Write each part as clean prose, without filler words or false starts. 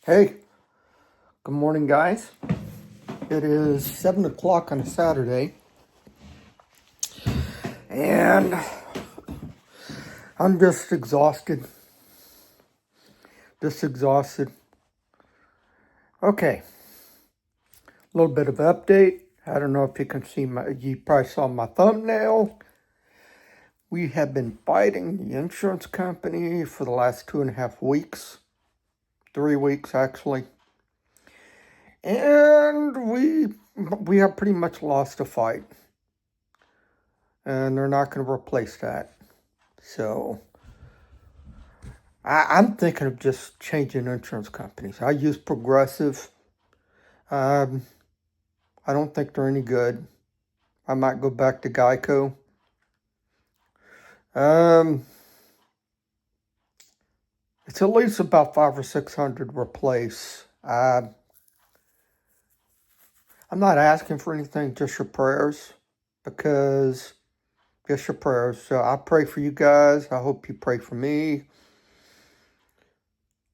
Hey, good morning, guys. It is 7 o'clock on a Saturday, and I'm just exhausted. Okay, a little bit of update. I don't know if you can see you probably saw my thumbnail. We have been fighting the insurance company for the last 2.5 weeks, 3 weeks actually. And we have pretty much lost the fight. And they're not going to replace that. So I'm thinking of just changing insurance companies. I use Progressive. I don't think they're any good. I might go back to Geico. It's at least about 500 or 600 replace. I'm not asking for anything, just your prayers, because just your prayers. So I pray for you guys. I hope you pray for me.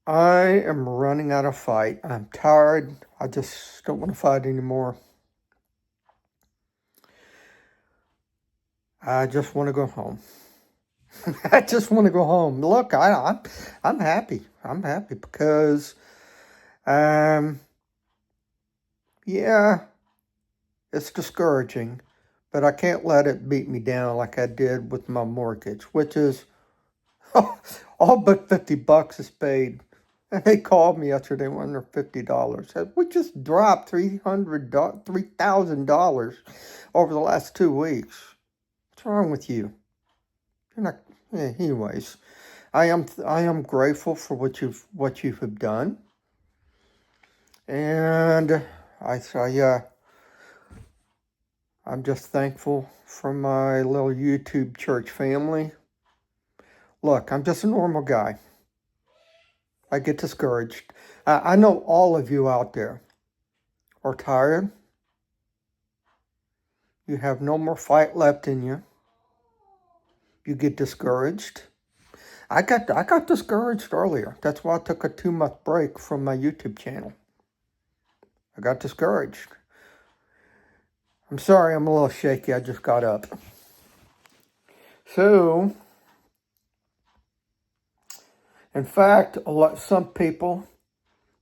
I am running out of fight. I'm tired. I just don't want to fight anymore. I just want to go home. I just want to go home. Look, I'm happy. I'm happy because, yeah, it's discouraging, but I can't let it beat me down like I did with my mortgage, which is all but $50 is paid. And they called me yesterday when they're $50. Said, we just dropped $3,000 over the last 2 weeks. What's wrong with you? You're not. Anyways, I am grateful for what you have done, and I'm just thankful for my little YouTube church family. Look, I'm just a normal guy. I get discouraged. I know all of you out there are tired. You have no more fight left in you. You get discouraged. I got discouraged earlier. That's why I took a 2-month break from my YouTube channel. I got discouraged. I'm sorry, I'm a little shaky. I just got up. So, in fact, some people,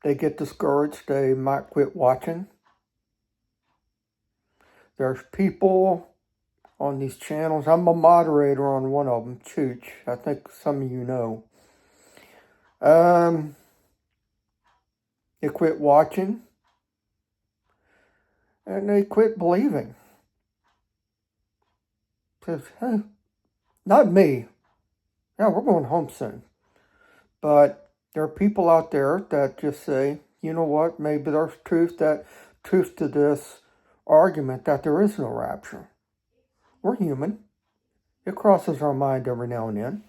they get discouraged. They might quit watching. There's people on these channels. I'm a moderator on one of them, Chooch. I think some of you know. They quit watching. And they quit believing. Says, hey, not me. Yeah, we're going home soon. But there are people out there that just say, you know what, maybe there's truth to this argument that there is no rapture. We're human. It crosses our mind every now and then.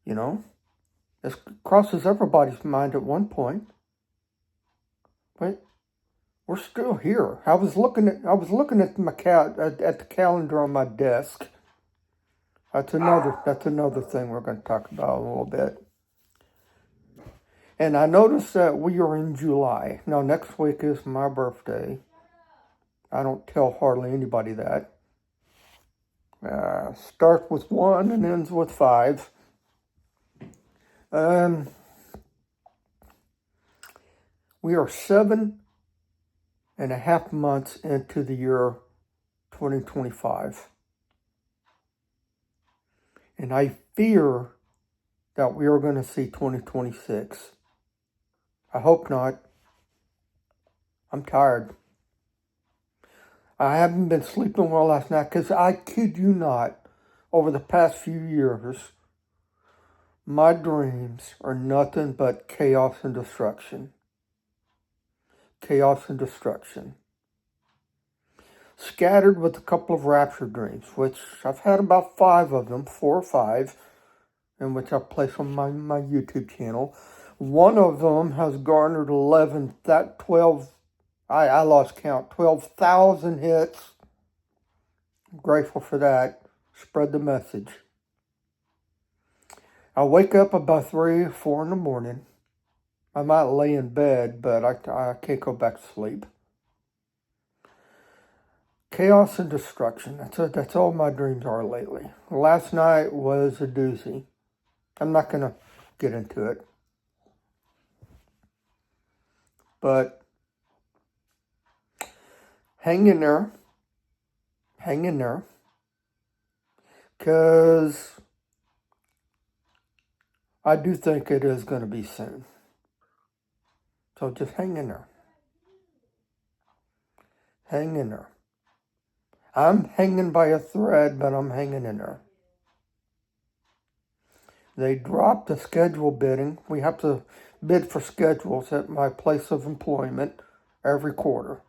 You know, it crosses everybody's mind at one point. But we're still here. I was looking at the calendar on my desk. That's another thing we're going to talk about in a little bit. And I noticed that we are in July. Now, next week is my birthday. I don't tell hardly anybody that. Starts with 1 and ends with 5. We are 7.5 months into the year 2025. And I fear that we are going to see 2026. I hope not. I'm tired. I haven't been sleeping well last night because I kid you not, over the past few years, my dreams are nothing but chaos and destruction. Chaos and destruction. Scattered with a couple of rapture dreams, which I've had about 5 of them, 4 or 5, in which I place on my YouTube channel. One of them has garnered 12,000 hits. I'm grateful for that. Spread the message. I wake up about 3 or 4 in the morning. I might lay in bed, but I can't go back to sleep. Chaos and destruction. That's all my dreams are lately. Last night was a doozy. I'm not going to get into it. But hang in there. Hang in there. Because I do think it is going to be soon. So just hang in there. Hang in there. I'm hanging by a thread, but I'm hanging in there. They dropped the schedule bidding. We have to bid for schedules at my place of employment every quarter.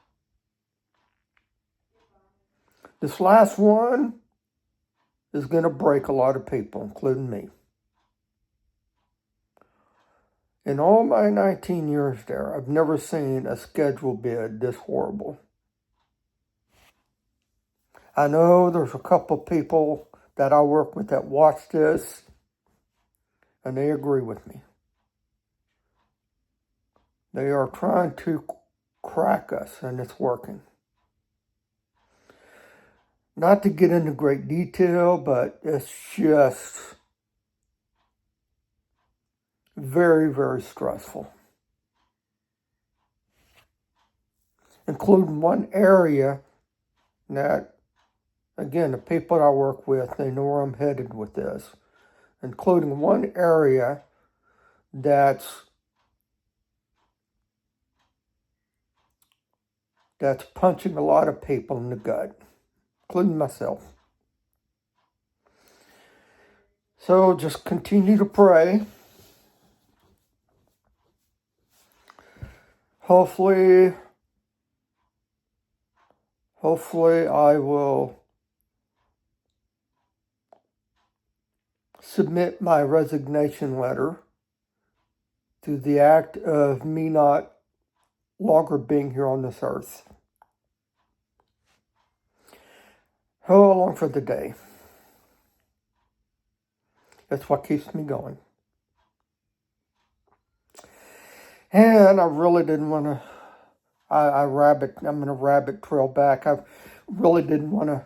This last one is going to break a lot of people, including me. In all my 19 years there, I've never seen a schedule bid this horrible. I know there's a couple people that I work with that watch this, and they agree with me. They are trying to crack us, and it's working. Not to get into great detail, but it's just very, very stressful. Including one area that, again, the people I work with, they know where I'm headed with this. Including one area that's punching a lot of people in the gut, including myself. So just continue to pray. Hopefully I will submit my resignation letter through the act of me not longer being here on this earth. How long for the day? That's what keeps me going. And I really didn't want to, I'm going to rabbit trail back. I really didn't want to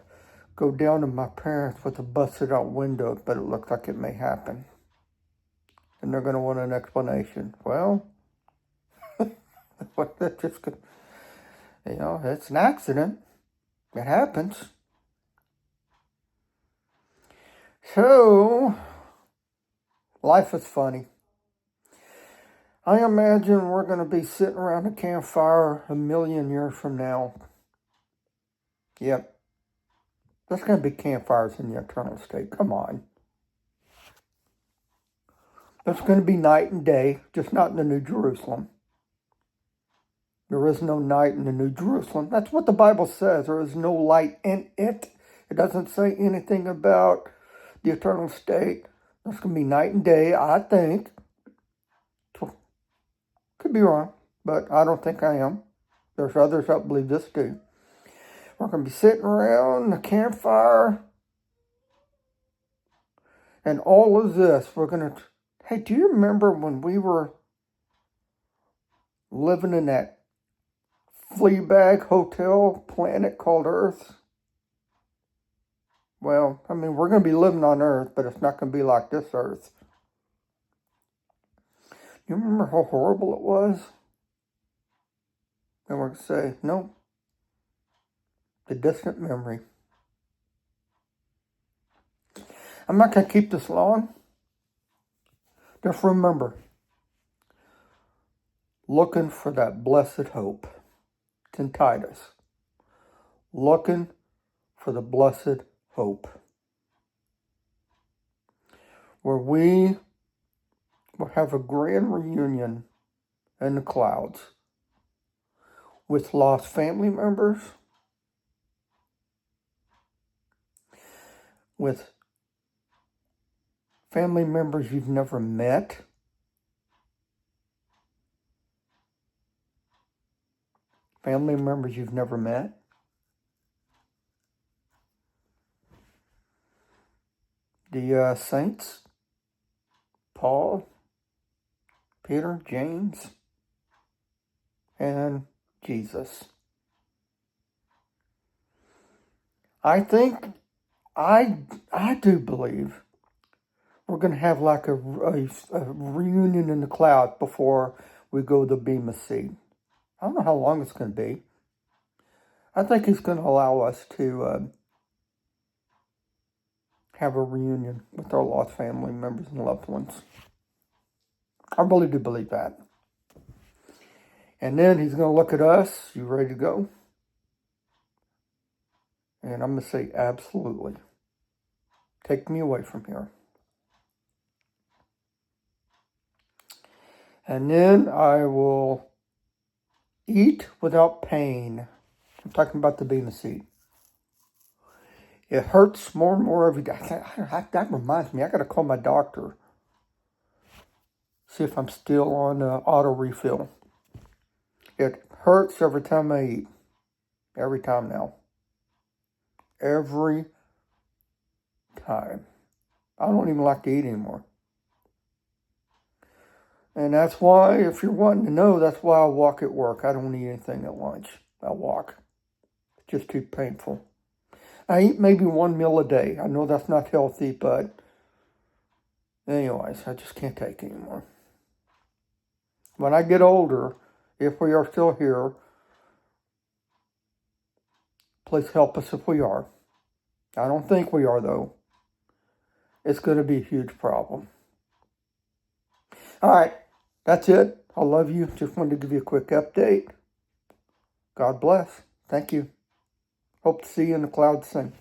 go down to my parents with a busted out window, but it looks like it may happen. And they're going to want an explanation. Well, that's just, it's an accident. It happens. So, life is funny. I imagine we're going to be sitting around a campfire 1,000,000 years from now. Yep. There's going to be campfires in the eternal state. Come on. There's going to be night and day, just not in the New Jerusalem. There is no night in the New Jerusalem. That's what the Bible says. There is no light in it. It doesn't say anything about the eternal state. There's going to be night and day, I think. Could be wrong, but I don't think I am. There's others that believe this too. We're going to be sitting around the campfire. And all of this, we're going to... Hey, do you remember when we were living in that flea bag hotel planet called Earth? Well, I mean, we're going to be living on Earth, but it's not going to be like this Earth. You remember how horrible it was? And we're going to say, no. The distant memory. I'm not going to keep this long. Just remember, looking for that blessed hope. It's in Titus. Looking for the blessed hope. Where we will have a grand reunion in the clouds with lost family members, with family members you've never met, family members you've never met, the saints Paul, Peter, James, and Jesus. I think, I do believe we're going to have like a reunion in the cloud before we go to Bema Seat. I don't know how long it's going to be. I think he's going to allow us to have a reunion with our lost family members and loved ones. I really do believe that. And then he's going to look at us. You ready to go? And I'm going to say, absolutely. Take me away from here. And then I will eat without pain. I'm talking about the Bema Seat. It hurts more and more every day. That reminds me, I got to call my doctor. See if I'm still on auto refill. It hurts every time I eat. Every time now. Every time. I don't even like to eat anymore. And that's why, if you're wanting to know, that's why I walk at work. I don't eat anything at lunch. I walk. It's just too painful. I eat maybe one meal a day. I know that's not healthy, but anyways, I just can't take anymore. When I get older, if we are still here, please help us if we are. I don't think we are, though. It's going to be a huge problem. All right, that's it. I love you. Just wanted to give you a quick update. God bless. Thank you. Hope to see you in the clouds soon.